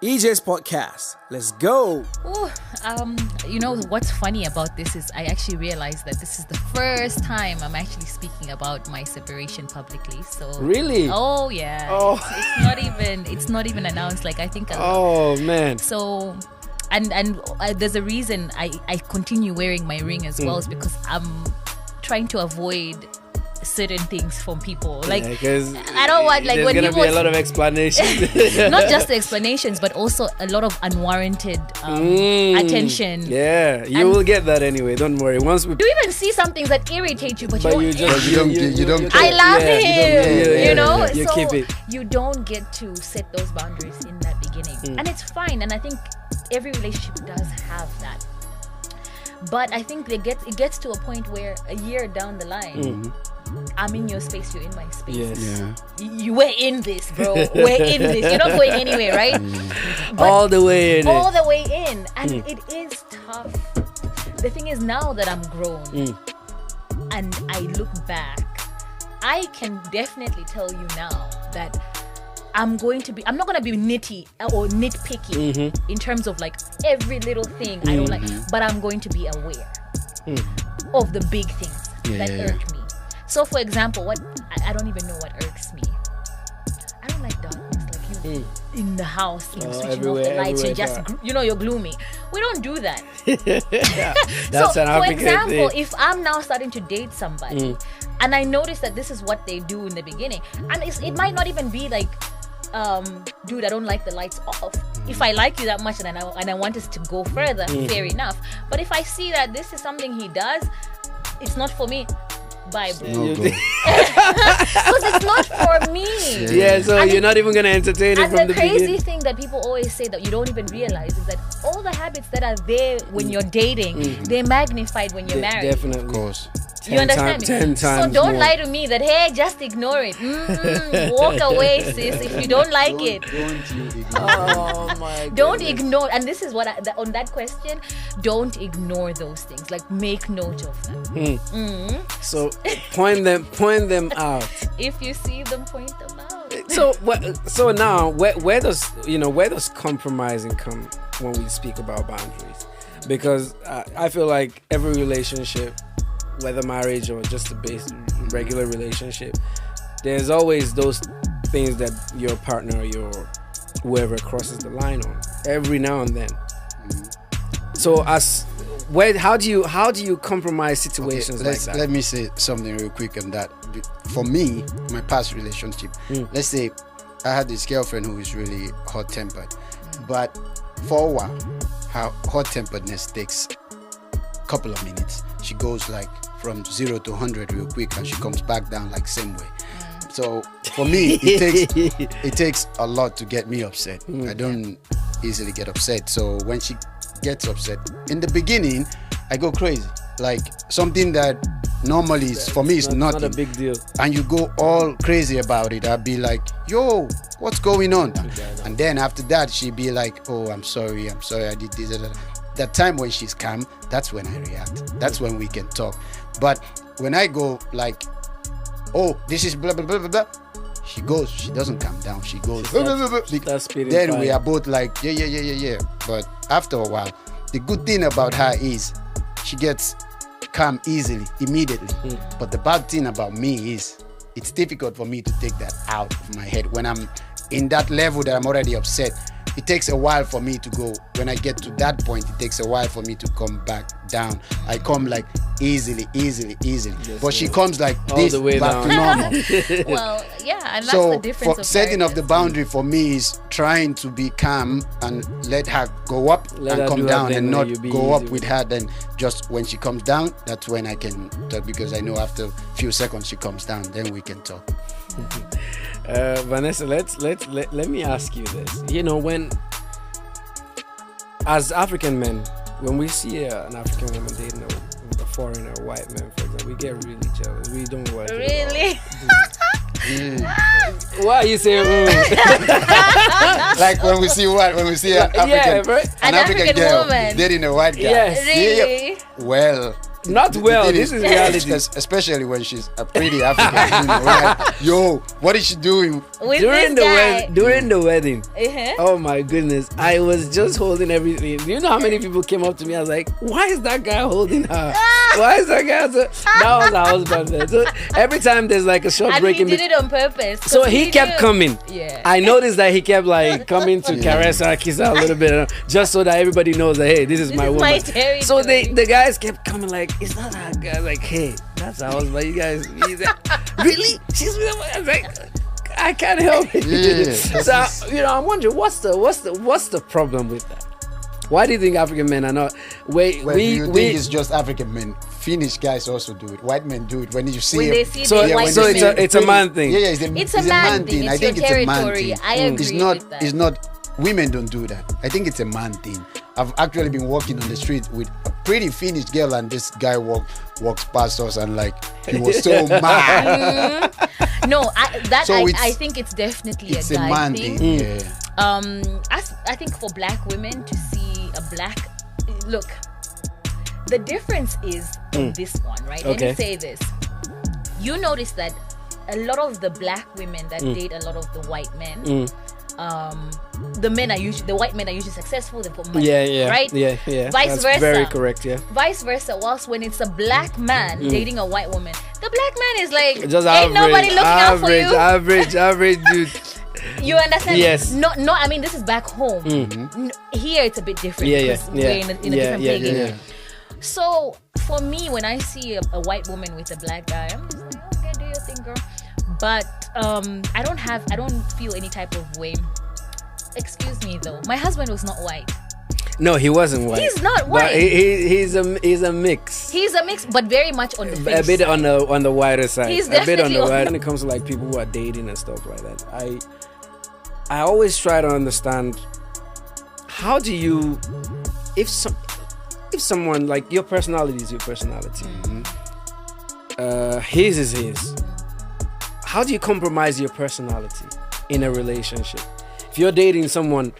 Ejay's podcast. Let's go. Ooh, you know what's funny about this is I actually realized that this is the first time I'm actually speaking about my separation publicly. So Really? Oh yeah. Oh. It's not even announced. Like I think. Oh man. So. And there's a reason I continue wearing my ring as well, is because I'm trying to avoid certain things from people. Like I don't want like there's when gonna people be a lot of explanations. not just the explanations, but also a lot of unwarranted attention. Yeah, you will get that anyway. Don't worry. Once we You even see some things that irritate you, but you don't. I love him. You know, you so keep it. you don't get to set those boundaries in that beginning, and it's fine. And I think every relationship does have that. But I think it gets to a point where a year down the line, I'm in your space, you're in my space. Yes. You were in this, bro. We're in this. You're not going anywhere, right? But All the way in. all the way in. And it is tough. The thing is, now that I'm grown and I look back, I can definitely tell you now that I'm not going to be nitty or nitpicky in terms of like every little thing I don't like, but I'm going to be aware of the big things that irk me. So for example, I don't even know what irks me. I don't like darkness, like you in the house, switching off the lights, you're just you're gloomy. We don't do that. That's so an for African example, thing. if I'm now starting to date somebody and I notice that this is what they do in the beginning, and it might not even be like, dude, I don't like the lights off. If I like you that much and I want us to go further, fair enough. But if I see that this is something he does, it's not for me. Bye, bro. No go. Because it's not for me. Yeah, so And you're not even gonna entertain it And from the the crazy beginning. thing that people always say that you don't even realize is that all the habits that are there when you're dating, they're magnified when you're married. Definitely. Of course. You understand me? 10 So times don't more. lie to me that, hey, just ignore it. Walk away, sis, if you don't like it. Oh my god. Don't ignore, and this is what on that question, don't ignore those things. Like, make note of them. So point them out. If you see them, point them out. So now where does compromising come when we speak about boundaries? Because I feel like every relationship, whether marriage or just a regular relationship, there's always those things that your partner or your whoever crosses the line on every now and then. So how do you compromise situations like that? Let me say something real quick on that. For me, my past relationship, let's say I had this girlfriend who is really hot-tempered, but for a while, her hot-temperedness takes a couple of minutes. She goes like from 0 to 100 real quick, and she comes back down like same way. So for me, it takes a lot to get me upset. I don't easily get upset. So when she gets upset, in the beginning, I go crazy. Like something that normally for me is nothing. Not a big deal. And you go all crazy about it. I'd be like, yo, what's going on? And then after that, she'd be like, oh, I'm sorry, I did this. That time when she's calm, that's when I react. That's when we can talk. But when I go like, oh, this is blah, blah, blah, blah, blah, she doesn't calm down. She goes, then we are both like, yeah. But after a while, the good thing about her is she gets calm easily, immediately. But the bad thing about me is it's difficult for me to take that out of my head. When I'm in that level that I'm already upset, it takes a while for me to go. When I get to that point, it takes a while for me to come back down. I come like easily. Yes, but she comes like all this the way back down. to normal. Well, yeah, and that's So the difference for of setting of the marriages. boundary for me is trying to be calm and let her go up Let her and come do her down, thing and and not you be go up easy with with her. Then just when she comes down, that's when I can talk, because I know after a few seconds she comes down, then we can talk. Vanessa, let me ask you this. You know, when as African men, when we see an African woman dating a foreigner, a white man, for example, we get really jealous. We don't want it at all. Really? Why are you saying? Like when we see an African, right? an An African African girl woman. dating a white guy. Yes. Really? Well, Not well. This is reality. Especially when she's a pretty African. Right? Yo, what is she doing? With During the wedding. Uh-huh. Oh my goodness. I was just holding everything. You know how many people came up to me? I was like, why is that guy holding her? Why is that guy? That was our husband there. So every time there's like a short And break he in did it on purpose. So he kept coming. Yeah. I noticed that he kept like coming to caress her, kiss her a little bit, just so that everybody knows that, hey, this is my woman. my territory. So the guys kept coming like, it's not that guy. Like, hey, that's our husband. You guys, really? She's with him? I was like, I can't help it. Yeah. So I'm wondering what's the problem with that? Why do you think African men are not? Do you think it's just African men? Finnish guys also do it. White men do it. When you see When it, they see So, the white so women. it's a man thing. Yeah, It's a man thing. I It's think your it's a man territory. thing. I agree It's not. with that. It's not. Women don't do that. I think it's a man thing. I've actually been walking on the street with a pretty Finnish girl, and this guy walks past us, and like he was so mad. No, So I think it's definitely It's a a guy man thing. thing. Yeah. I think for black women to see a black look, the difference is in this one, right? Let Okay. me say this. You notice that a lot of the black women that date a lot of the white men, the white men are usually successful. They put money, Yeah. right? Yeah. Vice That's versa. very correct. Yeah. Vice versa. Whilst when it's a black man dating a white woman, the black man is like, Just ain't nobody looking out for you. Average dude. You understand? Yes. No. I mean, this is back home. Here, it's a bit different. Yeah. 'cause we're in a different plane. Yeah. So for me, when I see a white woman with a black guy, I'm just like, okay, do your thing, girl. But I don't feel any type of way. Excuse me, though. My husband was not white. No, he wasn't white. He's not white. But he's a mix. He's a mix, but very much on the A bit side. on the wider side. He's a bit on definitely the on- wider. When it comes to like people who are dating and stuff like that, I always try to understand how do you if someone like your personality is your personality. His is his. How do you compromise your personality in a relationship? If you're dating someone,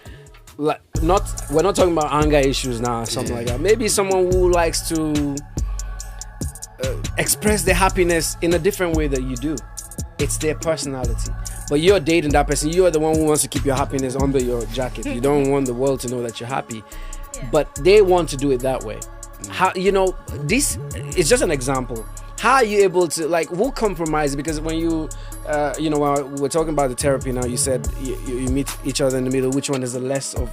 like we're not talking about anger issues now or something like that. Maybe someone who likes to express their happiness in a different way that you do. It's their personality. But you're dating that person. You're the one who wants to keep your happiness under your jacket. You don't want the world to know that you're happy. Yeah. But they want to do it that way. How this is just an example. How are you able to who compromise? Because when you while we're talking about the therapy now, you said you meet each other in the middle. Which one is the less of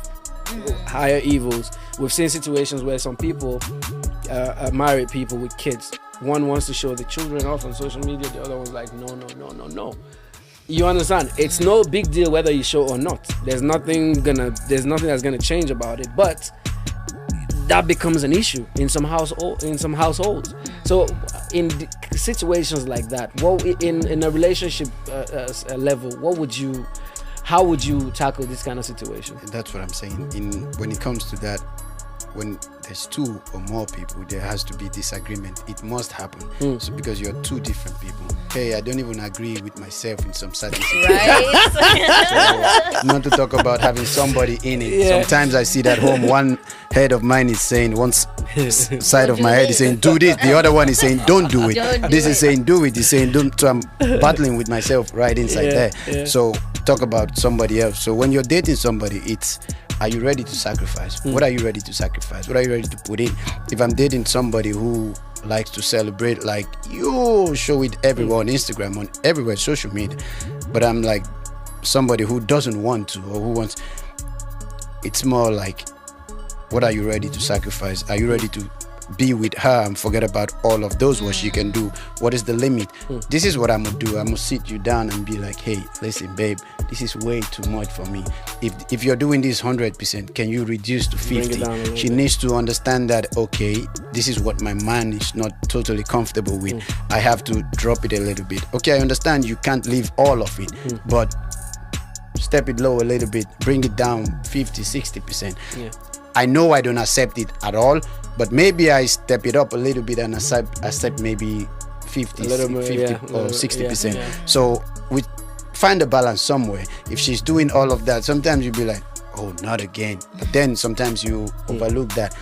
higher evils? We've seen situations where some people, married people with kids, one wants to show the children off on social media, the other one's like, no. You understand? It's no big deal whether you show or not. There's nothing that's gonna change about it. But that becomes an issue in some households. So in situations like that, in a relationship level, how would you tackle this kind of situation? That's what I'm saying. When it comes to that, when there's two or more people, there has to be disagreement. It must happen. So because you're two different people. Hey, I don't even agree with myself in some certain situations. Right? So, not to talk about having somebody in it. Yeah. Sometimes I see that home. One head of mine is saying, one side of my head is saying, do this. The other one is saying, don't do it. Don't do This it. is saying, do it. He's saying, don't. So I'm battling with myself right inside there. Yeah. So talk about somebody else. So when you're dating somebody, it's, are you ready to sacrifice? What are you ready to sacrifice? What are you ready to put in? If I'm dating somebody who likes to celebrate, like you show it everywhere on Instagram, on everywhere, social media, but I'm like somebody who doesn't want to, or who wants, it's more like, what are you ready to sacrifice? Are you ready to be with her and forget about all of those what she can do? What is the limit? This is what I'm gonna do. I'm gonna sit you down and be like, hey, listen, babe, this is way too much for me. If you're doing this 100%, can you reduce to Bring it 50? down a little She bit. needs to understand that, okay, this is what my man is not totally comfortable with. I have to drop it a little bit. Okay, I understand you can't leave all of it, but step it low a little bit, bring it down 50-60%. Yeah. I know I don't accept it at all, but maybe I step it up a little bit and accept maybe 50, A little more, 50 yeah, or yeah, 60%. yeah. So we find a balance somewhere. If she's doing all of that, sometimes you'll be like, oh, not again. But then sometimes you overlook that.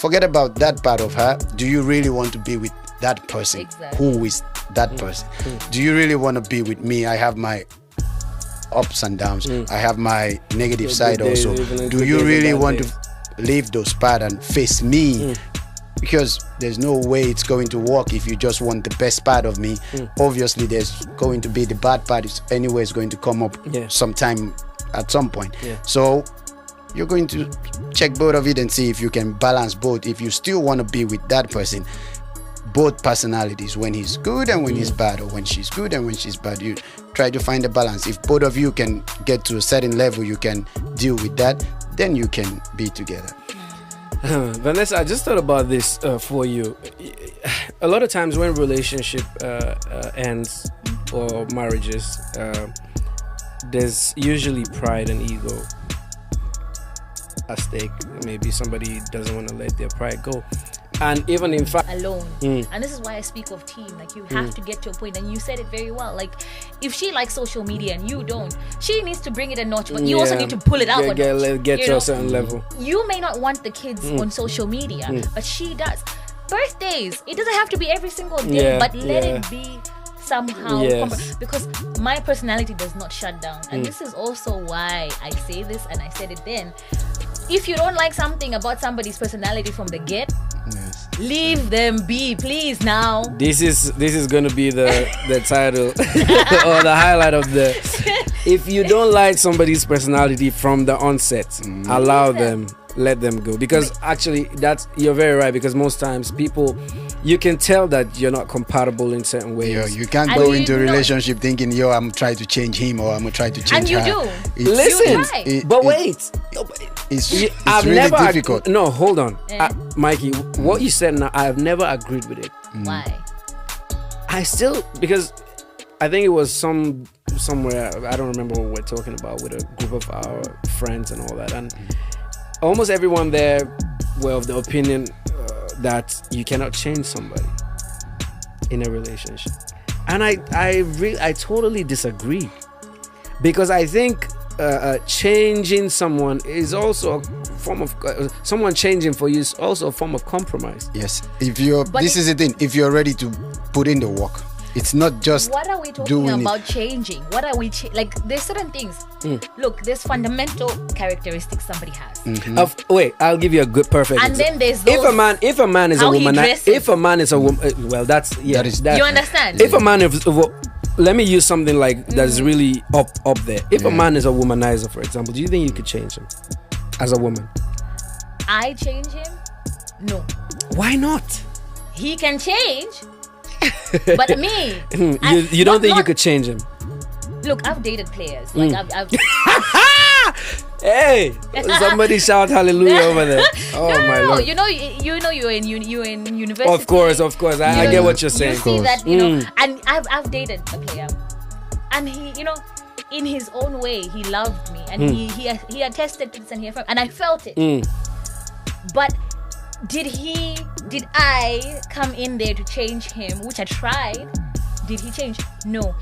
forget about that part of her. Do you really want to be with that person? Exactly. Who is that person? Do you really want to be with me? I have my ups and downs. I have my negative side also. Do you really want to leave those parts and face me? Because there's no way it's going to work if you just want the best part of me. Obviously, there's going to be the bad part. It's anyways going to come up sometime at some point. So you're going to check both of it and see if you can balance both. If you still want to be with that person, both personalities, when he's good and when he's bad, or when she's good and when she's bad, you try to find a balance. If both of you can get to a certain level, you can deal with that, then you can be together. Vanessa, I just thought about this for you. A lot of times when relationship ends or marriages, there's usually pride and ego at stake. Maybe somebody doesn't want to let their pride go. And even in fact alone. And this is why I speak of team. Like, you have to get to a point, and you said it very well. Like, if she likes social media and you don't, she needs to bring it a notch, but you also need to pull it out a notch. Get to a certain level. You may not want the kids on social media, but she does. Birthdays, it doesn't have to be every single day, but let it be somehow. Because my personality does not shut down. And this is also why I say this, and I said it then. If you don't like something about somebody's personality from the get, leave them be, please. Now this is going to be the title or the highlight of the. If you don't like somebody's personality from the onset, allow them, let them go. Because actually, you're very right. Because most times people, you can tell that you're not compatible in certain ways. You can't go into a relationship thinking, I'm trying to change him or I'm trying to change her. And you do. Listen, but wait. It's I've really never difficult. No, hold on. Mikey, what you said now, I have never agreed with it. Why? I still, because I think it was somewhere, I don't remember what we're talking about, with a group of our friends and all that. And almost everyone there were of the opinion that you cannot change somebody in a relationship. And I totally disagree. Because I think changing someone is also a form of someone changing for you is also a form of compromise. Yes, this is the thing. If you're ready to put in the work, it's not just. What are we talking about changing? What are we like? There's certain things. Look, there's fundamental characteristics somebody has. Wait, I'll give you a good perfect. And example. then there's those, if a man is a woman, if a man is a woman, well, that you understand. If a man is let me use something like that's really up there. If a man is a womanizer, for example, do you think you could change him as a woman? I change him? No. Why not? He can change, but me. You don't think you could change him? Look, I've dated players. Like I've Hey, somebody shout hallelujah over there. Oh my Lord. You know you're in university. Of course. I get what you're saying. You see that, and I've dated a player, and he, in his own way, he loved me, and he attested to this, and I felt it. But did I come in there to change him, which I tried? Did he change? No.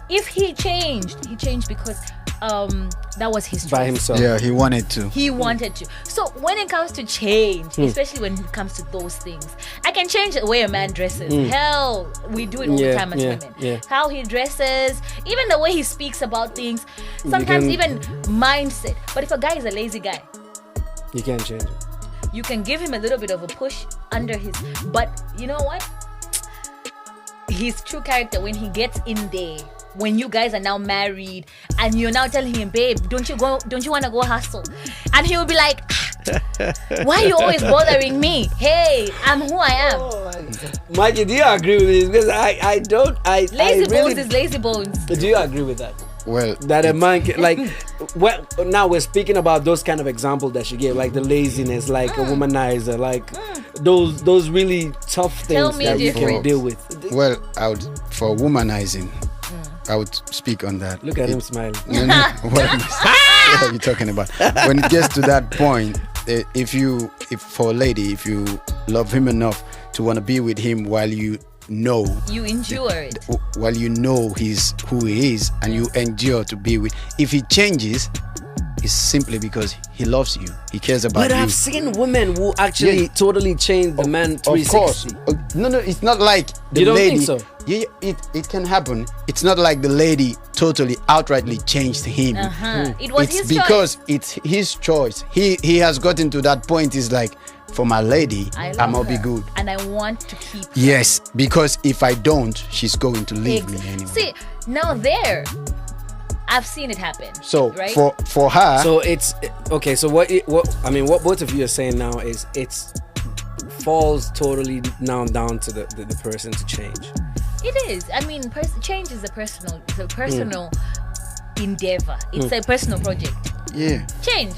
If he changed because that was his choice. By himself. Yeah, he wanted to. So when it comes to change, especially when it comes to those things, I can change the way a man dresses. Hell, we do it all the time as women. Yeah. How he dresses, even the way he speaks about things, sometimes even mindset. But if a guy is a lazy guy, you can't change him. You can give him a little bit of a push under his, but you know what? His true character, when he gets in there, when you guys are now married and you're now telling him, babe, don't you want to go hustle? And he will be like, why are you always bothering me? Hey, I'm who I am. Oh, Mikey, do you agree with this? Because I don't. Lazy bones is lazy bones. Do you agree with that? Well, that a man can, now we're speaking about those kind of examples that she gave, like the laziness, like a womanizer, like those really tough things that you can deal with. Well, for womanizing, I would speak on that. Look at him smiling. What are you talking about? When it gets to that point, if for a lady, if you love him enough to want to be with him while you endure it, while you know he's who he is, and you endure to be with. If he changes, is simply because he loves you. He cares about But you. I've seen women who actually totally change the man 360. Of course. No, it's not like the You don't lady. think so? Yeah, it can happen. It's not like the lady totally outrightly changed him. It was It's his because it's his choice. He has gotten to that point. He's like, for my lady, I I'm love gonna be her, good. and I want to keep her. Yes, because if I don't, she's going to leave me anyway. See, now I've seen it happen. So right? for her, So it's okay. So what what both of you are saying now is it's falls totally now down to the person to change. It is. I mean, change is a personal endeavor. It's a personal project. yeah. Change.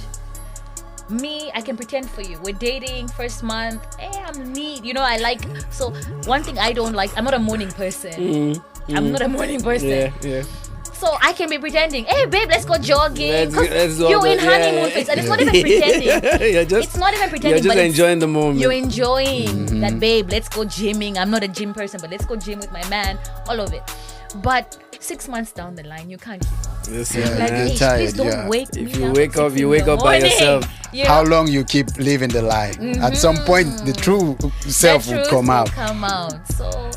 Me, I can pretend for you. We're dating first month. Hey, I'm neat. You know, I like. So one thing I don't like. I'm not a morning person. I'm not a morning person. Yeah. So I can be pretending. Hey, babe, let's go jogging. Let's go, You're in yeah, honeymoon phase, and it's not even pretending. It's not even pretending. You're just but enjoying the moment. You're enjoying that, babe. Let's go gymming. I'm not a gym person, but let's go gym with my man. All of it. But 6 months down the line, you can't keep up. Listen, Like, man, hey, tired, please don't yeah. wake me if you up wake at up, 6 you in wake the up by morning. yourself. You How know? long you keep living the lie? At some point, the true self The will truth come will out. Come out.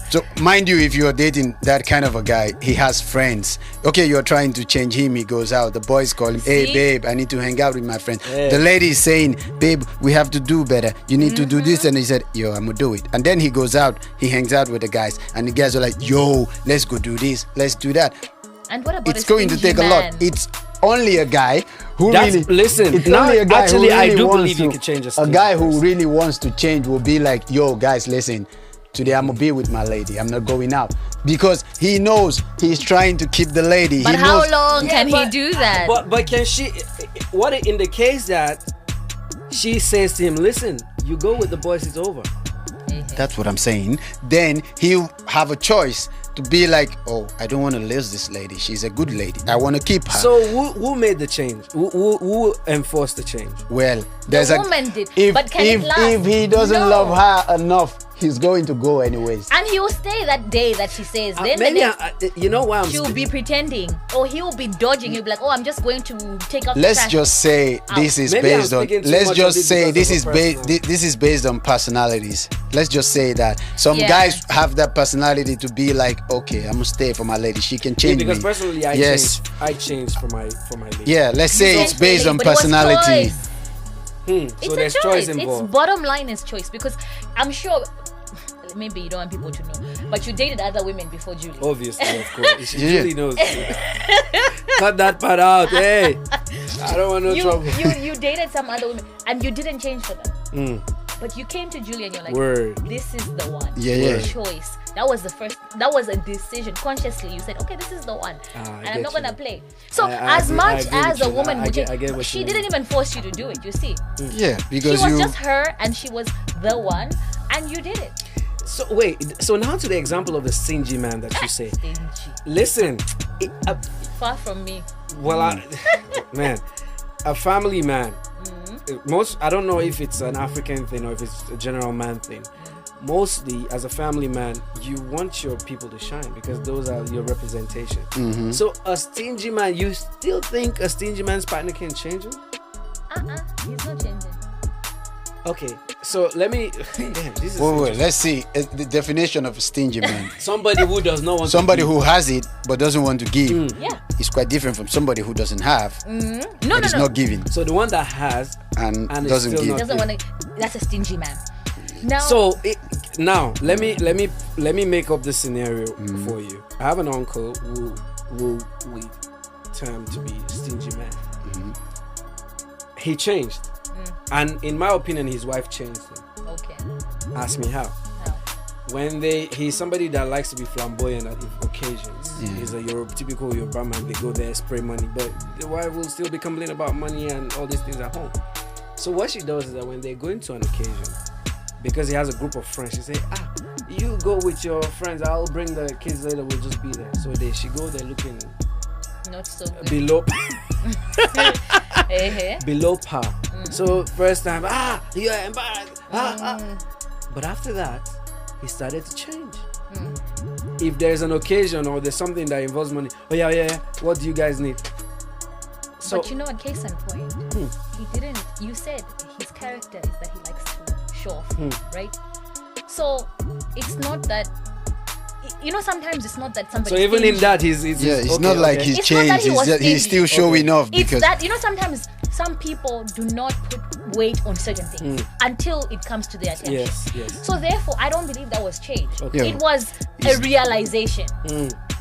So mind you, if you're dating that kind of a guy, he has friends. Okay, you're trying to change him. He goes out. The boys call him, hey, See? babe, I need to hang out with my friends. Yeah. The lady is saying, babe, we have to do better. You need to do this. And he said, yo, I'm going to do it. And then he goes out. He hangs out with the guys. And the guys are like, yo, let's go do this. Let's do that. And what about It's a going to stingy take a man? lot. It's only a guy who That's- really... listen, it's now, only a guy actually, who I really do wants believe you to- can change a A stingy guy who person. really wants to change will be like, yo, guys, listen. Today I'm gonna be with my lady. I'm not going out because he knows he's trying to keep the lady. But he how knows, long can but- he do that? But can she? What in the case that she says to him, listen, you go with the boys, it's over. That's what I'm saying. Then he'll have a choice to be like, oh, I don't want to lose this lady. She's a good lady. I want to keep her. So who made the change? Who enforced the change? Well, there's The a woman did, If, but can if, it last? if he doesn't No. love her enough, he's going to go anyways. And he will stay that day that she says. Then the Maybe next, you know why I'm. she'll be pretending, or he'll be dodging. He'll be like, "Oh, I'm just going to take out." the Let's trash." just say this is Maybe I'm based on. speaking too Let's much just of this say because this of is a personal. this is based on personalities. Let's just say that some Yeah. guys have that personality to be like, okay, I'm gonna stay for my lady. She can Yeah, change because me. personally, I changed for my lady. Yeah, let's say it's based on But it was personality. choice. So It's there's a choice. involved. It's bottom line is choice, because I'm sure. Maybe you don't want people to know, but you dated other women before Julie. Obviously, of course. She Yeah. really knows. Cut that part out. Hey, I don't want no trouble. You dated some other women and you didn't change for them. But you came to Julie and you're like, Word. this is the one. Yeah, Your yeah. choice. That was a decision. Consciously, you said, okay, this is the one. I And I'm get not you. gonna play. So I as agree- much I agree as with a you. woman I would get- change, I get what she you didn't mean. even force you to do it, you see. Yeah, She because was you. just her and she was the one and you did it. So wait. So now to the example of the stingy man that you say. Stingy. Listen, Far from me. well, man, a family man. I don't know if it's an African thing or if it's a general man thing. Mostly, as a family man, you want your people to shine because those are your representation. So a stingy man, you still think a stingy man's partner can change him? He's not changing. Okay, so let me. Damn, this is Wait, interesting. let's see the definition of a stingy man. Somebody who does not want Somebody to who has it but doesn't want to give Yeah. is quite different from somebody who doesn't have No, but is not giving So the one that has and is doesn't still give. not- Doesn't want to. That's a stingy man. Now. So now let me make up this scenario for you. I have an uncle who we term to be a stingy man. He changed, and in my opinion, his wife changed him. Okay. Ask me how. Now. When he's somebody that likes to be flamboyant at occasions. He's a typical Yoruba man. They go there, spray money, but the wife will still be complaining about money and all these things at home. So what she does is that when they go into an occasion, because he has a group of friends, she say, you go with your friends, I'll bring the kids later, we'll just be there. So she go there looking Not so good. below Eh. below par. So first time, you're embarrassed. But after that, he started to change. If there's an occasion or there's something that involves money, oh yeah, what do you guys need? But you know, a case in point, he didn't. You said his character is that he likes to show off, right? So it's not that. You know, sometimes it's not that somebody. So even in that, he's it's okay, not like he's It's not that changed. he He's still showing off It's because that, you know, sometimes some people do not put weight on certain things until it comes to their attention. Yes. So therefore, I don't believe that was change. Okay. Yeah. It was a realization.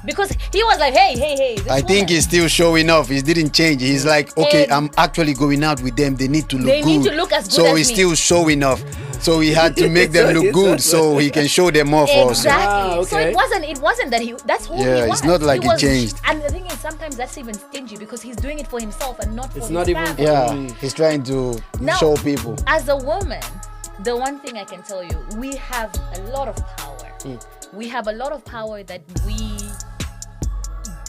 Because he was like, hey. This I think woman, he's still showing off. He didn't change. He's like, okay, And I'm actually going out with them. They need to look They good. need to look as good so as he's me. still showing off. So he had to make them look good so he can show them off also. Exactly. So okay. it wasn't that he. That's who he Yeah, was. it's not like he was, changed. And the thing is, sometimes that's even stingy because he's doing it for himself and not for It's his not even- family. Yeah, he's trying to Now- show people. As a woman, the one thing I can tell you, we have a lot of power. We have a lot of power that we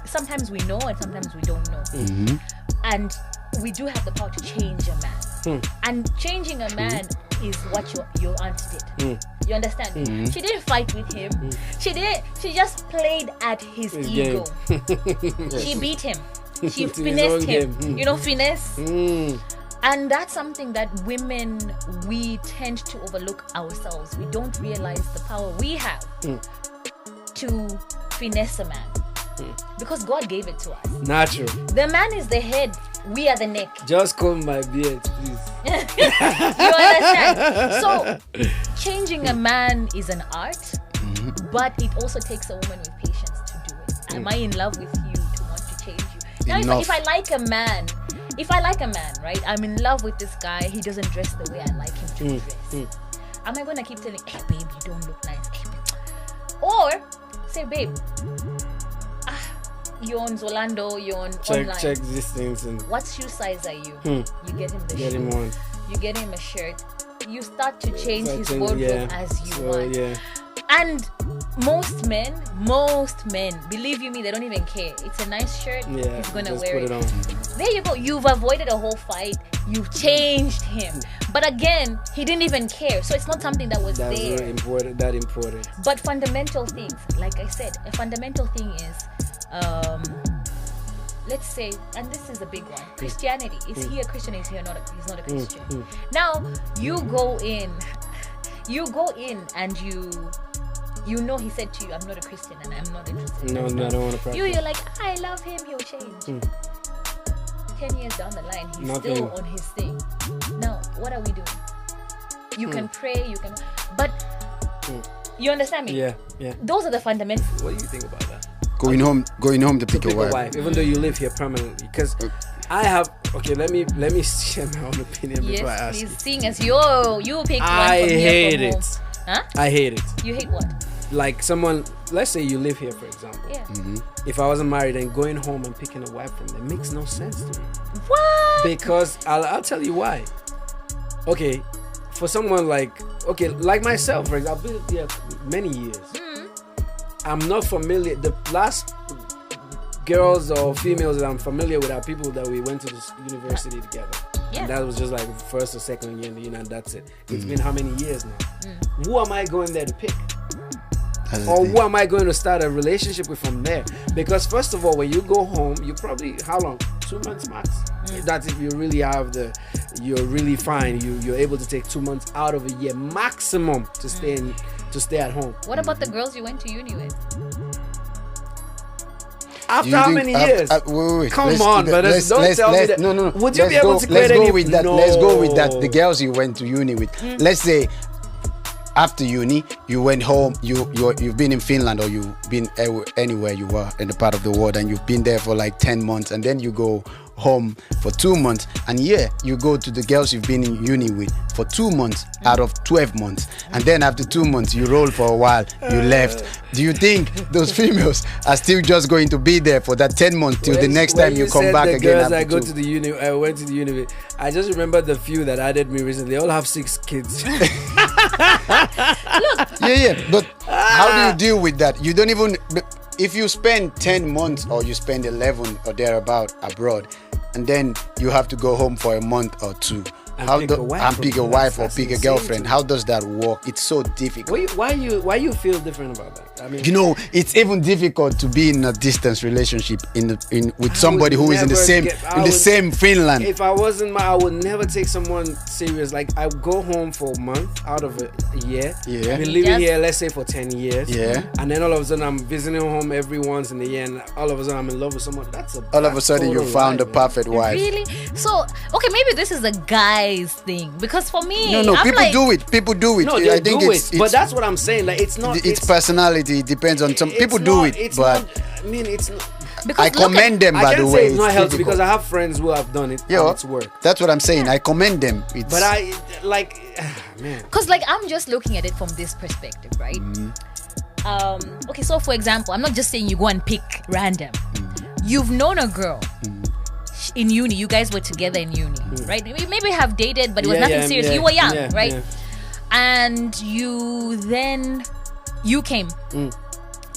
sometimes we know and sometimes we don't know. And we do have the power to change a man. And changing a man is what your aunt did. You understand? She didn't fight with him. She just played at his ego. She beat him. She To his finessed own him. game. You know, finesse. And that's something that women, we tend to overlook ourselves. We don't realize the power we have to finesse a man. Because God gave it to us. Natural. The man is the head, we are the neck. Just comb my beard, please. You understand? So, changing a man is an art, but it also takes a woman with patience to do it. Am I in love with you to want to change you? Now, if I like a man, right? I'm in love with this guy. He doesn't dress the way I like him to dress. Am I going to keep telling, hey, babe, you don't look nice? Hey, babe. Or say, babe, you're on Zolando, you're on online. Check these things and What shoe size are you? You get him the get shoe. him on. You get him a shirt. You start to change his Certain- wardrobe as you So, want. yeah. And most men, believe you me, they don't even care. It's a nice shirt. Yeah. He's gonna just wear put it. it on. There you go. You've avoided a whole fight. You've changed him. But again, he didn't even care. So it's not something that was That's there. really important. That important. But fundamental things, like I said, a fundamental thing is, let's say, and this is a big one, Christianity. Is he a Christian? Is he not? He's not a Christian. Now you go in and you know he said to you, I'm not a Christian and I'm not interested. No, I don't want to practice. You're like, I love him, he'll change. 10 years down the line, he's Nothing. still on his thing. Now, what are we doing? You can pray, but you understand me? Yeah. Those are the fundamentals. What do you think about that? Going home to pick To a pick wife. a wife, even though you live here permanently. Because I have. Okay, let me share my own opinion before I Yes, ask. please, seeing as you picked one I from here hate from it. home. Huh? I hate it. You hate what? Like someone, let's say you live here, for example. Yeah. If I wasn't married and going home and picking a wife from them makes no sense to me. What? Because I'll tell you why. Okay, for someone like myself, for example, I've been here many years. I'm not familiar. The last girls or females that I'm familiar with are people that we went to this university together. Yeah. And that was just like first or second year in the uni, and that's it. It's been how many years now? Who am I going there to pick? Or who am I going to start a relationship with from there? Because first of all, when you go home, you probably, how long? 2 months max. That's if you really you're really fine. You're able to take 2 months out of a year maximum to stay at home. What about the girls you went to uni with? After how many years? Wait. Come on, but don't tell me that. No. Would you be able to create Let's any? go with that. No. Let's go with that. The girls you went to uni with. Let's say after uni, you went home. You've been in Finland or you've been anywhere you were in the part of the world, and you've been there for like 10 months, and then you go home for 2 months, and you go to the girls you've been in uni with for 2 months out of 12 months, and then after 2 months you roll for a while, you left. Do you think those females are still just going to be there for that 10 months till the next time you come back again? Girls after I go two? to the uni, I went to the uni with. I just remember the few that added me recently. They all have 6 kids. Yeah, but how do you deal with that? You don't even. If you spend 10 months or you spend 11 or thereabout abroad, and then you have to go home for a month or two, and pick a wife. And pick a wife or That's pick a insane girlfriend. to me. How does that work? It's so difficult. Why you feel different about that? I mean, You know, it's even difficult to be in a distance relationship with somebody who is in the same Finland. if I wasn't I would never take someone serious. Like I would go home for a month out of a year. Yeah. I've been living here, let's say, for 10 years. Yeah. And then all of a sudden I'm visiting home every once in a year, and all of a sudden I'm in love with someone. All of a sudden you found the perfect wife. Really? So, okay, maybe this is a guy's thing, because for me, No, I'm people like, do it. People do it. No, I they think do it's, it. But that's what I'm saying. Like it's not. it's personality. It depends on some people do it, It's but not, I mean, it's not. because I commend them, I by can't the say way. it's not healthy difficult. because I have friends who have done it. Yo, And it's worked. that's what I'm saying. I commend them. It's, But I like, man. Because like I'm just looking at it from this perspective, right? Okay, so for example, I'm not just saying you go and pick random. You've known a girl in uni. You guys were together in uni, right? You maybe have dated, but it was nothing serious. You were young, right? Yeah. And you came.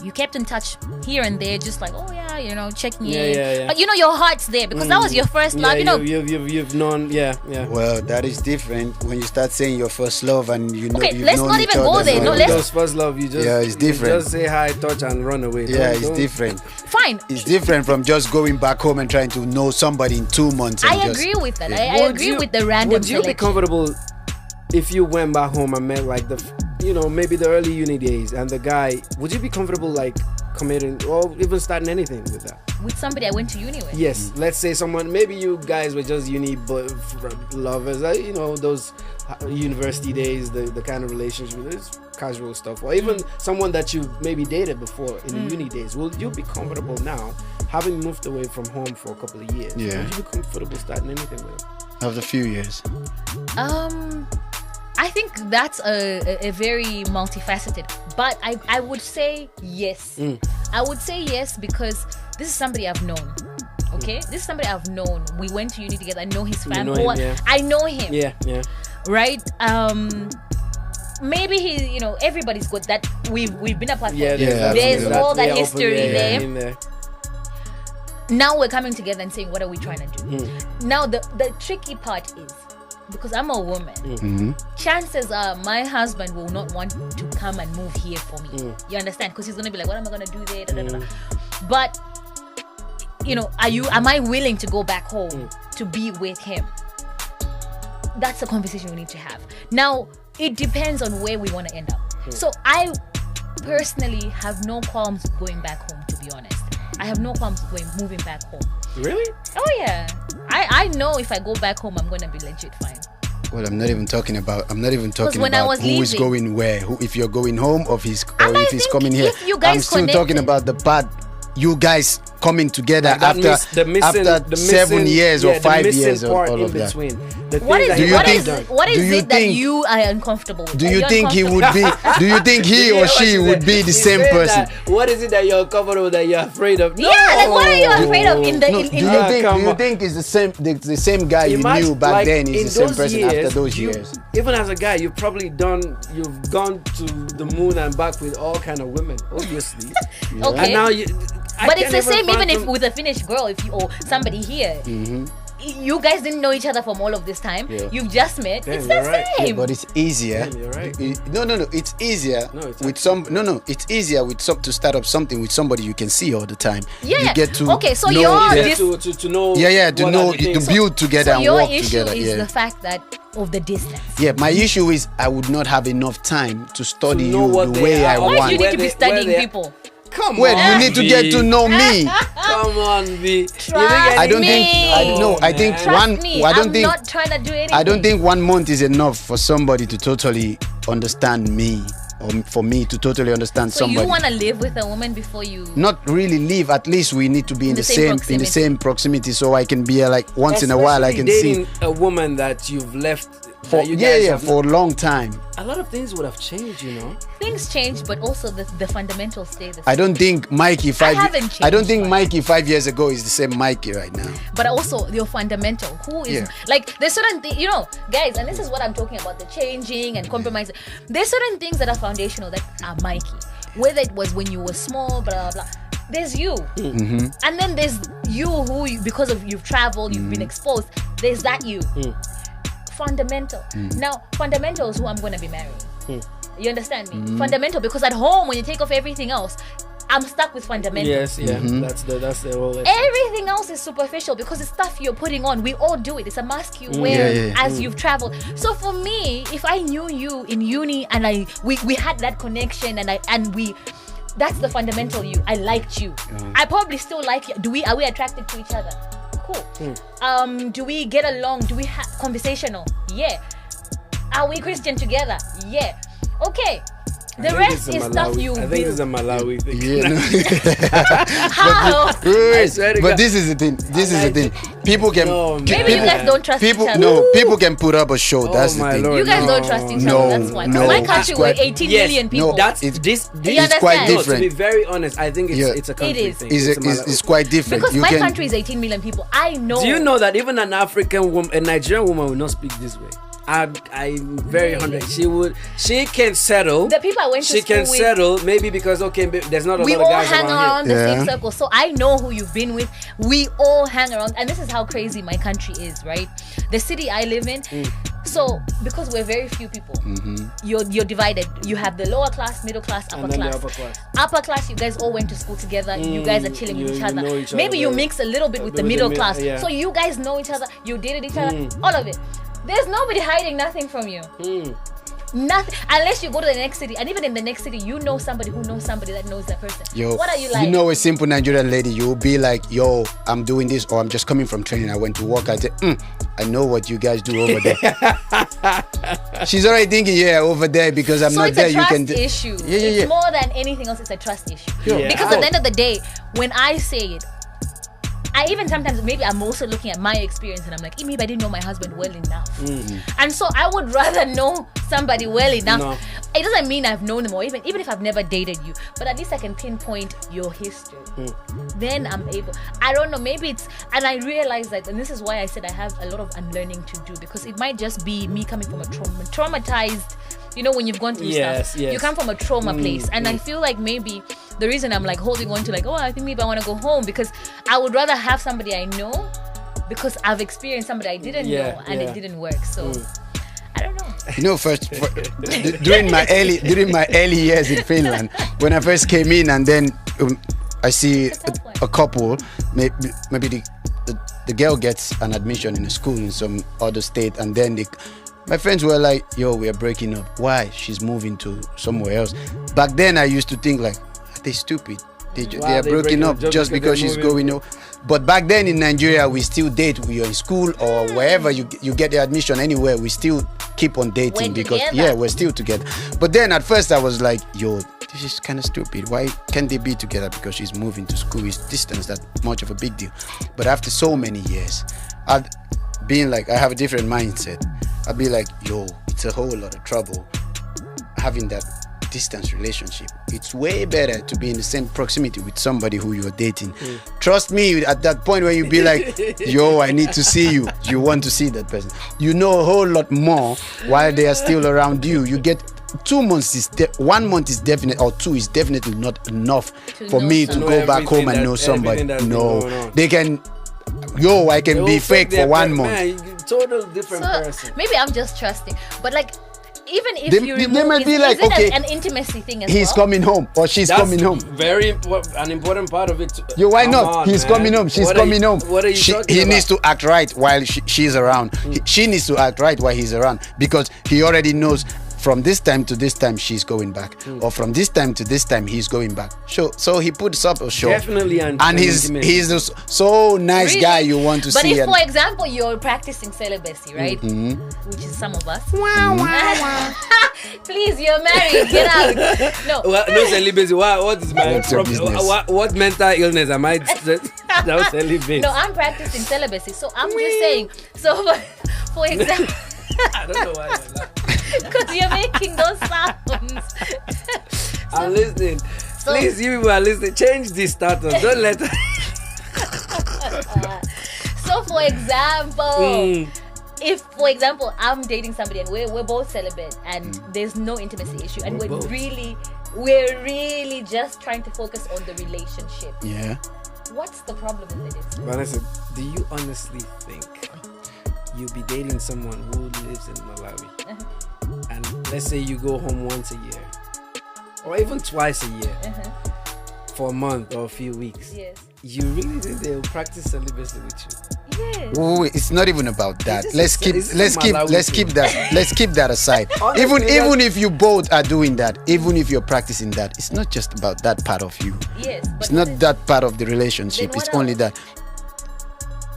You kept in touch here and there, just like, oh yeah, you know, checking in. Yeah. But you know, your heart's there because that was your first love. You know, you've known, yeah. well, that is different when you start saying your first love and you know. Okay, you've let's known not each even go other there. for- No, let's- Those first love, you just it's different. You just say hi, touch, and run away. Yeah, it's Don't- different. fine. It's different from just going back home and trying to know somebody in 2 months. And I just, agree with that. yeah. I agree with the random. Would you be selection. comfortable if you went back home and met like maybe the early uni days and the guy? Would you be comfortable like committing or even starting anything with that? with somebody I went to uni with? Yes, let's say someone, maybe you guys were just uni but lovers, those university days, the kind of relationship, there's casual stuff, or even someone that you maybe dated before in the uni days. Will you be comfortable now, having moved away from home for a couple of years? Yeah. Would you be comfortable starting anything with them? After a few years. I think that's a very multifaceted, but I would say yes. I would say yes because this is somebody I've known. Okay, this is somebody I've known. We went to uni together. I know his family. know him, yeah. I know him. Yeah. Right. Maybe he. Everybody's got that. We've been apart. Yeah, there's all that history there. in there. Now we're coming together and saying, what are we trying to do? Now the tricky part is, because I'm a woman, chances are my husband will not want to come and move here for me. You understand? Because he's gonna be like, what am I gonna do there? Da, da, da, da. But am I willing to go back home to be with him? That's a conversation we need to have. Now it depends on where we want to end up. So I personally have no qualms going back home, to be honest. I have no qualms moving back home. Really? Oh yeah. I know if I go back home, I'm gonna be legit fine. Well, I'm not even talking about when I who was is leaving- going where. If you're going home or if he's And I he's think coming here. if you guys I'm still talking connected- about the part you guys coming together Like that after 7 years or 5 years or all of that. between. What is Do you think- it that you are uncomfortable with? Do Are you think he would be? Do you think he or she would be the same person? What is it that you're comfortable that you're afraid of? Yeah, like what are you afraid of in the No, in do you the think? come Do you on. think it's the same? The same guy you Imagine, knew back like, then is in the same those person after those years. Even as a guy, you've gone to the moon and back with all kind of women, obviously. Okay. And now But it's the same even if with a Finnish girl, if you or somebody here. You guys didn't know each other from all of this time. Yeah. You've just met. Damn, it's the you're right. same. Yeah, but it's easier. Yeah, you're right. No. It's easier No, it's with some. No. It's easier with some to start up something with somebody you can see all the time. Yeah. You get to. Okay, so know you're the- this- to know. to what know are the things. to build together So and your work issue together. is Yeah. the fact that of the distance. Yeah, my issue is I would not have enough time to study know you what the they way are. I Why Why do want. you need to be Where studying they- people? Come Well, on, you need to get to know me. Come on, V. I don't think. I think Trust one. me, I don't I'm think. not trying to do anything. I don't think 1 month is enough for somebody to totally understand me, or for me to totally understand So somebody. you want to live with a woman before you? Not really live. At least we need to be in the same proximity, so I can be like once in a while I can dating see. a woman that you've left For that you guys have for a long time. a lot of things would have changed, Things change, but also the fundamentals stay the same. I don't think Mikey haven't changed I don't think much. Mikey 5 years ago is the same Mikey right now. But also your fundamental. Who is like there's certain things, guys, and this is what I'm talking about, the changing and compromising. There's certain things that are foundational that are Mikey. Whether it was when you were small, blah blah blah. There's you, and then there's you who because of you've traveled, you've been exposed. There's that you. fundamental. Now, fundamental is who I'm going to be marrying. You understand me? Fundamental, because at home, when you take off everything else, I'm stuck with fundamental. Yes, yeah. That's the whole essence. Everything else is superficial because it's stuff you're putting on. We all do it. It's a mask you wear as you've traveled. So for me, if I knew you in uni and we had that connection and we that's the fundamental you. I liked you. I probably still like you. Are we attracted to each other? Cool. Do we get along? Do we have conversational? Yeah. Are we Christian together? Yeah. Okay. The rest is stuff you build. I think it's a Malawi thing. How? But this is the thing. This is the thing. People can. Maybe you guys don't trust each other. No, people can put up a show. That's the thing. You guys don't trust each other. That's why. My country, we're 18 million people. It's quite different. To be very honest, I think it's a country thing. It's quite different. Because my country is 18 million people. I know. Do you know that even an African woman, a Nigerian woman, will not speak this way? I'm very 100. She can settle. The people I went to school with. She can settle, maybe because there's not a lot of guys around here. We all hang around the same circle, so I know who you've been with. We all hang around, and this is how crazy my country is, right? The city I live in. So because we're very few people, you're divided. You have the lower class, middle class, upper class. Upper class, you guys all went to school together. You guys are chilling with each other. Maybe you mix a little bit with the middle class, so you guys know each other. You dated each other. All of it. There's nobody hiding nothing from you. Nothing. Unless you go to the next city. And even in the next city, you know somebody who knows somebody that knows that person. Yo, what are you like? You know a simple Nigerian lady, you'll be like, yo, I'm doing this, or I'm just coming from training. I went to work. I said, I know what you guys do over there. She's already thinking, over there, because I'm not there. You can. So it's a trust issue. It's more than anything else. It's a trust issue. Because at the end of the day, when I say it, I even sometimes, maybe I'm also looking at my experience and I'm like, maybe I didn't know my husband well enough. And so I would rather know somebody well enough. It doesn't mean I've known them, or even if I've never dated you, but at least I can pinpoint your history. Then I'm able, I don't know, maybe it's, and I realize that, and this is why I said I have a lot of unlearning to do, because it might just be me coming from a traumatized, when you've gone through stuff, you come from a trauma place. And I feel like maybe the reason I'm like holding on to I think maybe I want to go home, because I would rather have somebody I know, because I've experienced somebody I didn't know and it didn't work. So I don't know. First during my early years in Finland, when I first came in, and then I see a couple, maybe the girl gets an admission in a school in some other state, and then my friends were like, yo, we are breaking up. Why? She's moving to somewhere else. Back then, I used to think like, are they stupid? They are breaking up just because she's going out. But back then in Nigeria, we still date. We are in school or wherever you get the admission anywhere, we still keep on dating because we're still together. But then at first I was like, yo, this is kind of stupid. Why can't they be together? Because she's moving to school. Is distance that much of a big deal? But after so many years, I have a different mindset. I'd be like, yo, it's a whole lot of trouble having that distance relationship. It's way better to be in the same proximity with somebody who you're dating. Trust me, at that point when you be like, yo, I need to see you, you want to see that person. You know a whole lot more while they are still around you. You get 2 months 1 month is definite, or 2 is definitely not enough for me to go back home and know somebody. No, they can. Yo, I can be fake for 1 month. Man, total different person. Maybe I'm just trusting, but even if you remove, they might be like, okay, an intimacy thing as he's coming home or she's coming home. Very an important part of it. Yo, why not? He's coming home. She's coming home. What are you talking about? He needs to act right while she's around. She needs to act right while he's around, because he already knows. From this time to this time, she's going back, or from this time to this time, he's going back. So he puts up a show. Definitely, and he's a so nice guy you want to see. But if, for example, you're practicing celibacy, right? Which is some of us. Please, you're married. Get out. No celibacy. What is my problem? What mental illness am I? Now celibacy. No, I'm practicing celibacy. So I'm just saying. So for example. I don't know why you're laughing. Because you're making those sounds. I'm listening. Please, you people are listening. Change this status. Don't let her. So, for example, if, for example, I'm dating somebody and we're both celibate and there's no intimacy issue, and we're really just trying to focus on the relationship. Yeah. What's the problem with it? Vanessa, do you honestly think you'll be dating someone who lives in Malawi, and let's say you go home once a year, or even twice a year, for a month or a few weeks. Yes. You really think they will practice celibacy with you? Yes. Oh, it's not even about that. Let's keep that aside. Honestly, even if you both are doing that, even if you're practicing that, it's not just about that part of you. Yes. But It's not that part of the relationship. Then It's what only else? that.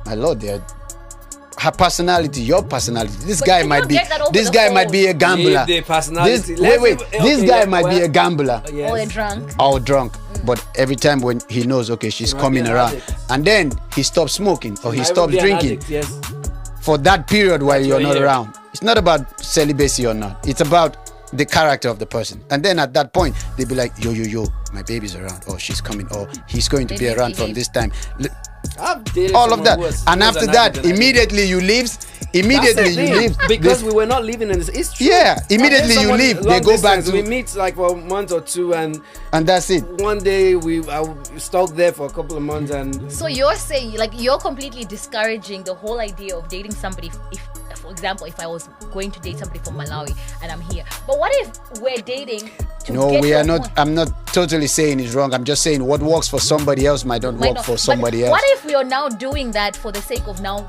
My Lord, her personality, your personality. This But guy you might don't be. get that over This the guy phone. might be a gambler. The personality. This guy might be a gambler. Yes. Or a drunk. Or drunk. But every time when he knows, okay, she's might coming be an around, addict. and then he stops smoking or he Might stops be an drinking addict, yes. for that period while That you're you're not here. around. It's not about celibacy or not. It's about the character of the person. And then at that point, they'll be like, yo, my baby's around, or she's coming, or he's going to be They around from misbehave. this time. I've dated All of someone that. who was- And who was after an that, addict and immediately you leave. That's the Immediately you thing, leave. because we were not living in this. It's true. Yeah, immediately If you someone leave. They long go back distance, to, we meet like for a month or two, and that's it. one day I stuck there for a couple of months, and So you're saying, like, you're completely discouraging the whole idea of dating somebody. If for example, if I was going to date somebody from Malawi and I'm here, but what if we're dating to No, get we to are a not. point- I'm not totally saying it's wrong. I'm just saying what works for somebody else might not Might work not- for but somebody else. What if we are now doing that for the sake of now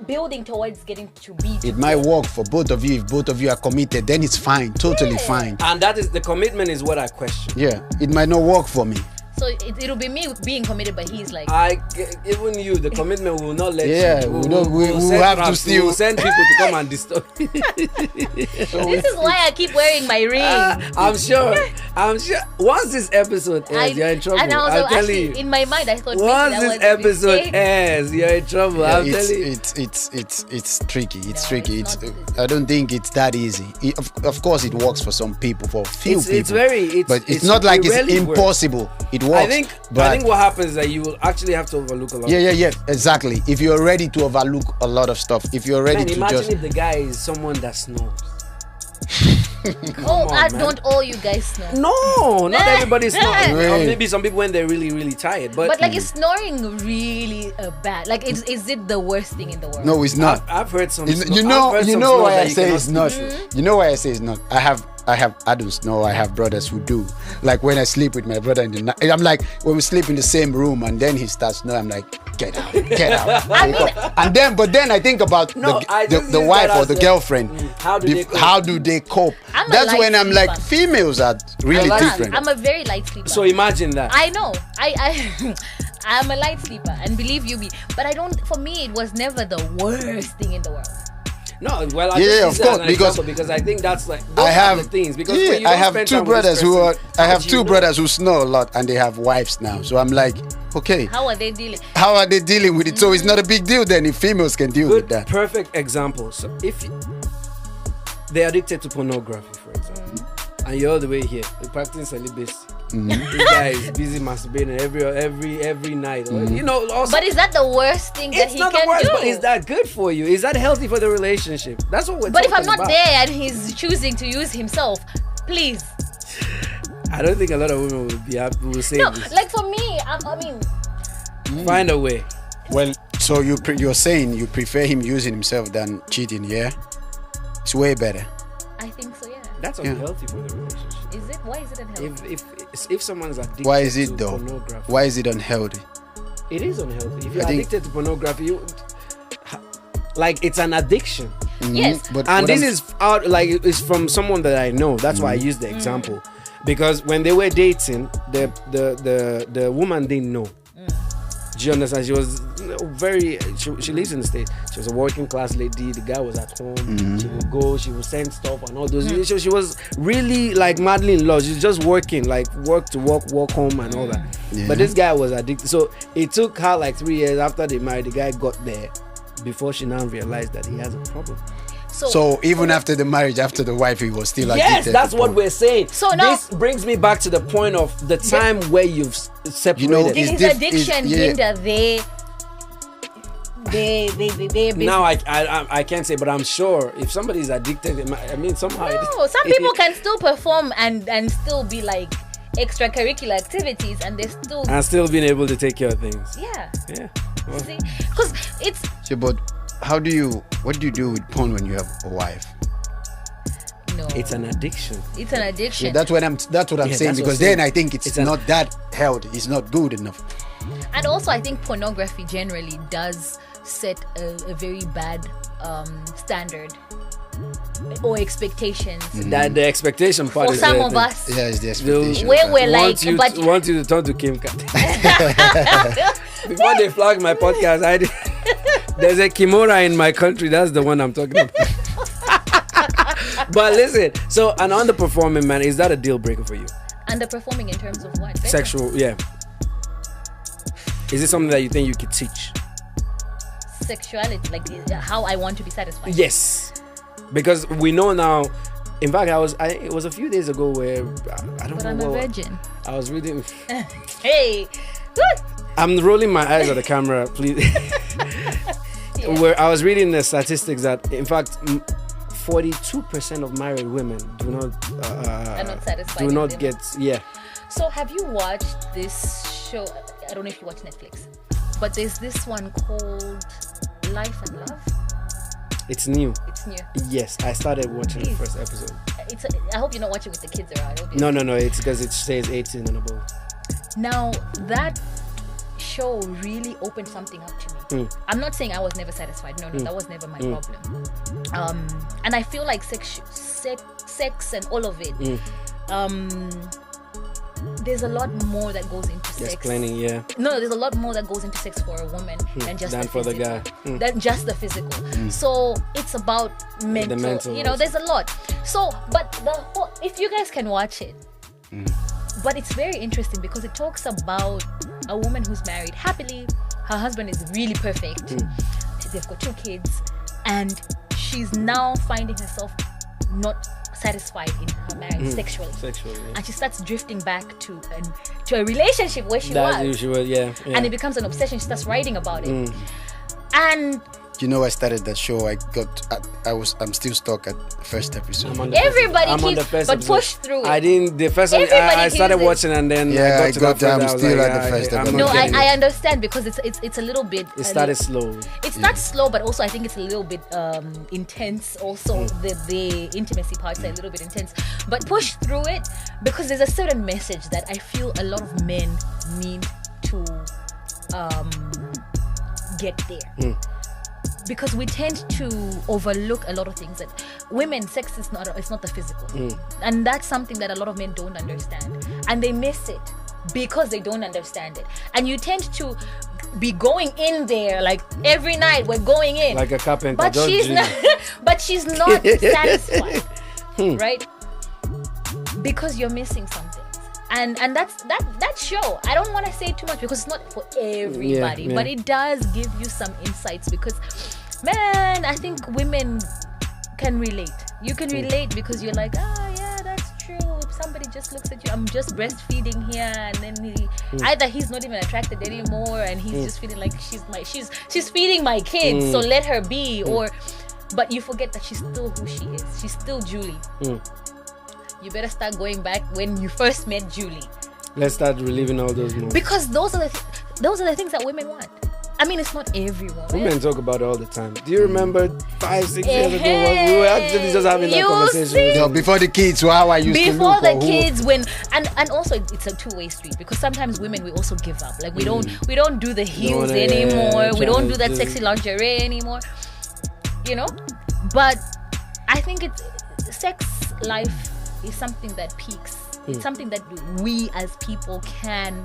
building towards getting to be? It might work for both of you if both of you are committed. Then it's fine, totally fine. that is the commitment is what I question. Yeah, it might not work for me. So it'll be me being committed, but he's like, Even you, the commitment will not let Yeah, you. we'll send have to traps, still- we'll send people to come and disturb. this is why I keep wearing my ring. I'm sure. Once this episode ends, you're in trouble. And I was I'm telling actually you. in my mind, I thought maybe Once that this was a episode mistake. ends, you're in trouble. Yeah, I'm telling you. it's tricky. It's No, tricky. it's It's not. I don't think it's that easy. Of course, it works for some people, for a few It's people. very. but it's not like it it's rarely works. impossible. It works. I think what happens is that you will actually have to overlook a lot. Yeah, exactly. If you're ready to overlook a lot of stuff, if you're ready Man, to imagine just if the guy is someone that snores. Oh, on, man. don't all you guys know? No, not everybody snores. Or Really? maybe some people when they're really, really tired. But like, is snoring really bad? Like, is it the worst thing in the world? no, it's not. I've heard some. You know why I say it's not. You know why I say it's not. I don't snore. I have brothers who do. Like when I sleep with my brother in the night, I'm like, when we sleep in the same room and then he starts snoring, I'm like, get out. But then I think about the wife or the girlfriend. How do they cope? How do they cope? I'm a That's light when I'm like, sleeper. females are really light different. I'm a very light sleeper. So imagine that. I know. I'm a light sleeper, and believe you me. But I don't. For me, it was never the worst thing in the world. No, well, I Yeah, just use of that course, as an because example because I think that's like those I are have the things because when you I don't have spend two time with this brothers who are person, I how have do two you know? brothers who snore a lot and they have wives now. So I'm like, okay, How are they dealing? how are they dealing with it? So it's not a big deal then if females can deal with Good, that. perfect example. So if they're addicted to pornography, for example, and you're all the way here, you're practicing celibacy. This guy is busy masturbating every night. Or, you know, also, But is that the worst thing that it's he not can the worst. do? But is that good for you? Is that healthy for the relationship? That's what we're But if talking I'm not about. there and he's choosing to use himself, please. I don't think a lot of women will be happy. Will say No, this. like for me, I mean, Find a way. Well, so you're saying you prefer him using himself than cheating, yeah? It's way better. I think so, yeah. That's unhealthy for the relationship. Is it? Why is it unhealthy? If someone's addicted Why is to it though? pornography, Why is it unhealthy? it is unhealthy. If you're I think- addicted to pornography, like it's an addiction. Yes. But And what this I'm- is out like it's from someone that I know. That's why I used the example. Because when they were dating, the woman didn't know. Do you understand? She was she lives in the States. She was a working class lady. The guy was at home. She would go, she would send stuff and all those. So she was really like madly in love. She was just working, like work to walk home and all that. Yeah. But this guy was addicted. So it took her like 3 years after they married. The guy got there before she now realized that he has a problem. So even after the marriage, after the wife, he was still Yes, addicted that's to what porn. we're saying. So now- this brings me back to the point of the time where you've separated. You know, Did it's his diff- addiction yeah. hinder they Now I can't say, but I'm sure if somebody's addicted, I mean somehow. No, some people can still perform and still be like extracurricular activities, and they're still and still being able to take care of things. yeah. Yeah. Well, See, because it's See, but what do you do with porn when you have a wife? No. It's an addiction. It's an addiction. Yeah, that's what I'm saying, because then I think it's not that healthy. It's not good enough. And also, I think pornography generally does set a very bad standard or expectations. That the expectation part For is some there. of us, Yeah, it's the expectation. where we're like, want you to turn to Kim Kat. Before they flag my podcast, there's a Kimura in my country. That's the one I'm talking about. But listen, so an underperforming man, is that a deal breaker for you? underperforming in terms of what? Sexual, yeah. Is it something that you think you could teach? Sexuality, like how I want to be satisfied. Yes, because we know now. In fact, it was a few days ago where I don't But know. I'm a virgin. I was reading. Hey. I'm rolling my eyes at the camera, please. Yeah. Where I was reading the statistics that, in fact, 42% of married women do not Are not satisfied. do in not them. get So have you watched this show? I don't know if you watch Netflix, but there's this one called Life and Love. It's new. It's new. Yes, I started watching the Please. first episode. I hope you're not watching with the kids around. I hope No, it's because it says 18 and above. Now that show really opened something up to me. I'm not saying I was never satisfied. No, that was never my problem. And I feel like sex and all of it. There's a lot more that goes into sex. Explaining, yeah. No, there's a lot more that goes into sex for a woman than just Than the for the physical. guy. Than just the physical. So it's about mental. mental You know, also. there's a lot. So, but the whole, if you guys can watch it, but it's very interesting because it talks about a woman who's married happily. Her husband is really perfect. They've got 2 kids, and she's now finding herself not satisfied in her marriage sexually. Sexually, yeah. And she starts drifting back to a relationship where she That's was. usual, yeah. And it becomes an obsession. She starts writing about it. And You know, I started that show. I'm still stuck at the first episode. I'm on the everybody I'm on the keeps, first but episode. push through it. I didn't. The first time Everybody I started keeps it. watching, and then Yeah, I got to that I'm first, still at the like, first I'm episode. no, not getting I it. understand because it's a little bit. It started slow. It's not slow, but also I think it's a little bit intense. Also, the intimacy parts are a little bit intense. But push through it because there's a certain message that I feel a lot of men need to get there. Because we tend to overlook a lot of things. That women, sex is not the physical, and that's something that a lot of men don't understand, and they miss it because they don't understand it. And you tend to be going in there like every night we're going in Like a carpenter. but don't she's dream. not but she's not satisfied, right? Because you're missing something. And that's that show. I don't want to say too much because it's not for everybody, Yeah. but it does give you some insights because, man, I think women can relate. You can relate because you're like, yeah, that's true. If somebody just looks at you, I'm just breastfeeding here, and then either he's not even attracted anymore, and he's just feeling like she's feeding my kids, so let her be. But you forget that she's still who she is. She's still Julie. You better start going back when you first met Julie. Let's start reliving all those moments. Because those are the things that women want. I mean, it's not every woman. Women talk about it all the time. Do you remember 5-6 years ago when we were actually just having that You conversation? see? No, before the kids, so how I used to Before look. the or who- kids, and also it's a two-way street because sometimes women we also give up. Like we don't do the heels wanna, anymore. We don't do that just- sexy lingerie anymore. You know, but I think sex life is something that peaks. It's something that we as people can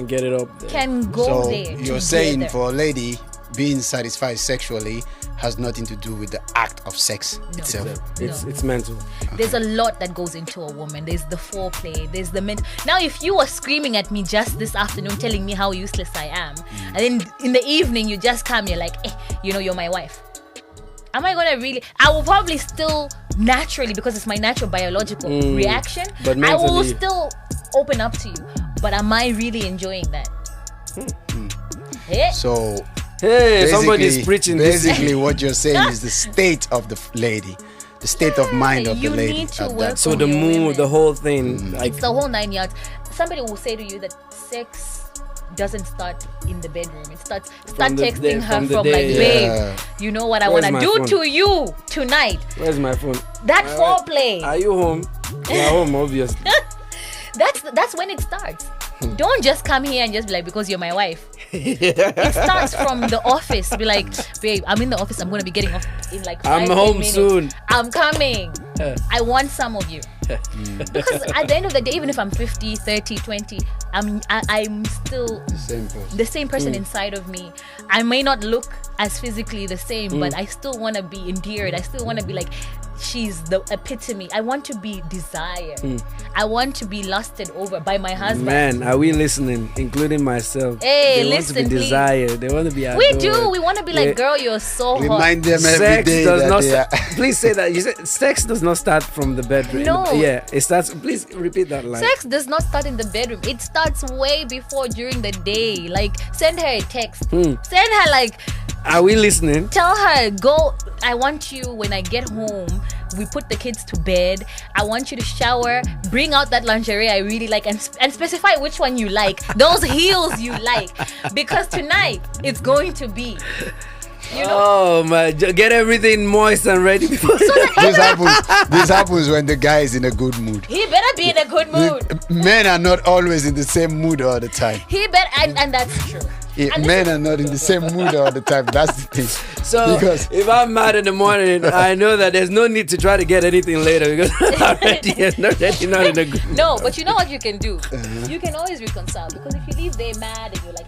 get it up there. go So there. you're saying together. for a lady, being satisfied sexually has nothing to do with the act of sex itself. It's mental. There's a lot that goes into a woman. There's the foreplay. There's the Now, if you were screaming at me just this afternoon, telling me how useless I am, and then in the evening you just come, you're like, you're my wife. Am I gonna really? I will probably still naturally, because it's my natural biological reaction. But I will mentally- still open up to you. But am I really enjoying that? Eh? So Hey, somebody's preaching this. Basically, what you're saying is the state of the lady, the state of mind of the You lady. need to at work that So on the your mood, women. the whole thing, like It's the whole 9 yards. Somebody will say to you that sex doesn't start in the bedroom. It start From the texting day- her from the from day, like, yeah. babe, you know what I Where's want my to do phone? to you tonight. Where's my phone? That Alright. foreplay. Are you home? You're home, obviously. That's when it starts. Don't just come here and just be like, because you're my wife. It starts from the office. Be like, babe, I'm in the office. I'm going to be getting off in like 5 I'm 10 home minutes. soon. I'm coming. Yeah. I want some of you. Because at the end of the day, even if I'm 50, 30, 20, I'm still Same person. the same person inside of me. I may not look as physically the same, but I still want to be endeared. I still want to be like, she's the epitome. I want to be desired. I want to be lusted over by my husband. Man, are we listening? Including myself. Hey, they listen, want to be please. desired. They want to be adored. We do. We want to be like, Yeah. girl, you're so hot. Remind them every Sex day does that not. they are. Please say that. You said sex does not start from the bedroom. No. Yeah, it starts. Please repeat that line. Sex does not start in the bedroom. It starts way before, during the day. Like, send her a text. Send her like, Are we listening? tell her, go, I want you when I get home. We put the kids to bed. I want you to shower. Bring out that lingerie I really like and specify which one you like. Those heels you like. Because tonight it's going to be. You know? Oh my! Get everything moist and ready. Before This happens when the guy is in a good mood. He better be in a good mood. Men are not always in the same mood all the time. He better, and that's true. And Men are not in the same mood all the time. That's the thing. So Because- if I'm mad in the morning, I know that there's no need to try to get anything later because I'm already not in a good mood. No, but you know what you can do? You can always reconcile, because if you leave there mad and you're like,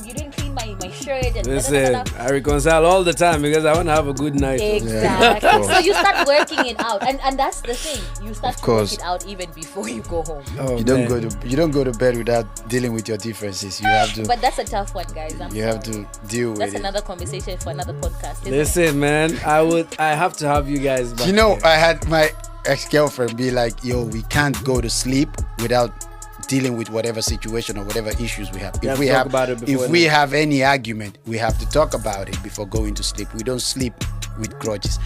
you didn't clean my shirt and Listen, I reconcile all the time because I want to have a good night. Exactly. Yeah, of So you start working it out, and that's the thing. You start Of to work course. it out even before you go home. Oh, You don't man. go to bed without dealing with your differences. You have to But that's a tough one, guys. you have to deal with That's it. another conversation for another podcast. Isn't it? Listen, man, I have to have you guys back. You know, here. I had my ex-girlfriend be like, yo, we can't go to sleep without dealing with whatever situation or whatever issues we have. You have to talk about it before if we night. have any argument, we have to talk about it before going to sleep. We don't sleep with grudges.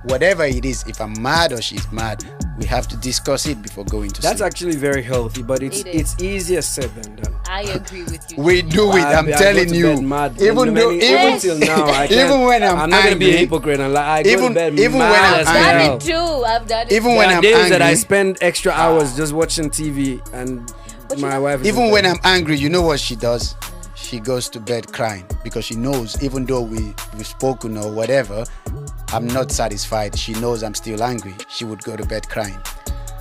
Whatever it is, if I'm mad or she's mad, we have to discuss it before going to That's sleep. actually very healthy, but it's It is. easier said than done. I agree with you. We do it. I I'm go telling to you. bed mad. Even though, Even till now, I can't, even when I'm not gonna be a angry- hypocrite and lie. I go even- to bed even when mad I'm as I've angry- hell. done it too. I've done it. Even too. when There are I'm days that I angry- spend extra hours just watching TV and But you my know- wife is Even in when bed. I'm angry, you know what she does? She goes to bed crying because she knows, even though we've spoken or whatever, I'm not satisfied. She knows I'm still angry. She would go to bed crying.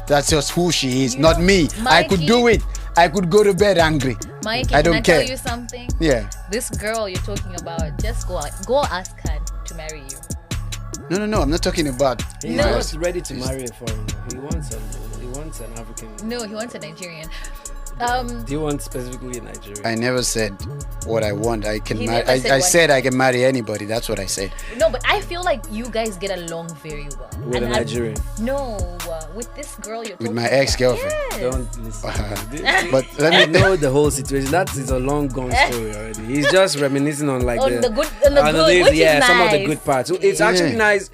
That's just who she is, not me. I could do Mikey- it. I could go to bed angry. Mikey, I can don't I care. tell you something? Yeah. This girl you're talking about, just go ask her to marry you. No. I'm not talking about. He's No. not ready to marry a foreigner. He wants an African. No, he wants a Nigerian. Do you want specifically a Nigerian? I never said what I want. I can He marry. never said I what- said I can marry anybody. That's what I said. No, but I feel like you guys get along very well. With a And I- Nigerian. No, with this girl you're With talking my about. ex-girlfriend. Yes. Don't listen. But I let me know the whole situation. That is a long gone story already. He's just reminiscing on like On the good- on the good, days, which is yeah, some of the nice. good parts. So it's actually Yeah. nice.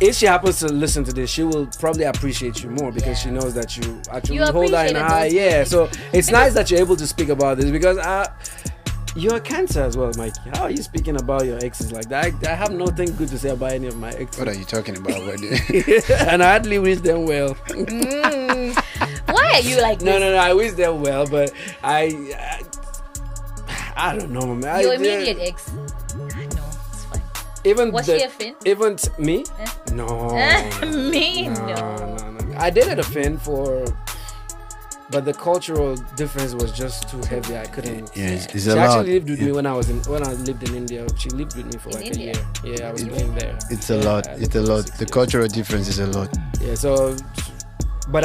If she happens to listen to this, she will probably appreciate you more because she knows that you actually You hold her in appreciated high. those Yeah, things. so it's nice that you're able to speak about this because you're a Cancer as well, Mikey. How are you speaking about your exes like that? I have nothing good to say about any of my exes. What are you talking about? And I hardly wish them well. Why are you like this? No. I wish them well, but I don't know, man. Your immediate ex. No, it's fine. Even Was the- she a Finn? Even me? Eh? No. Me? No. No. I dated a Finn but the cultural difference was just too heavy. I couldn't. Yeah, it's She a lot. actually lived with me when I lived in India. She lived with me for In like India? a year. Yeah, I was living there. It's a Yeah, lot. I It's lived a for lot. 6 The years. cultural difference is a lot. Yeah, so, but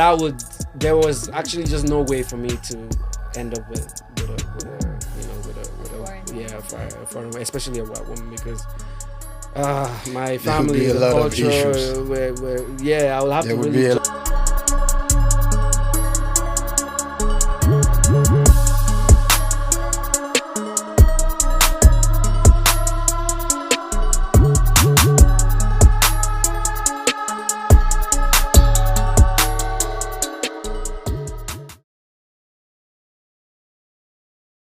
there was actually just no way for me to end up with a foreign, especially a white woman, because my There would family, be a the lot of culture, issues. I will have There to would really be a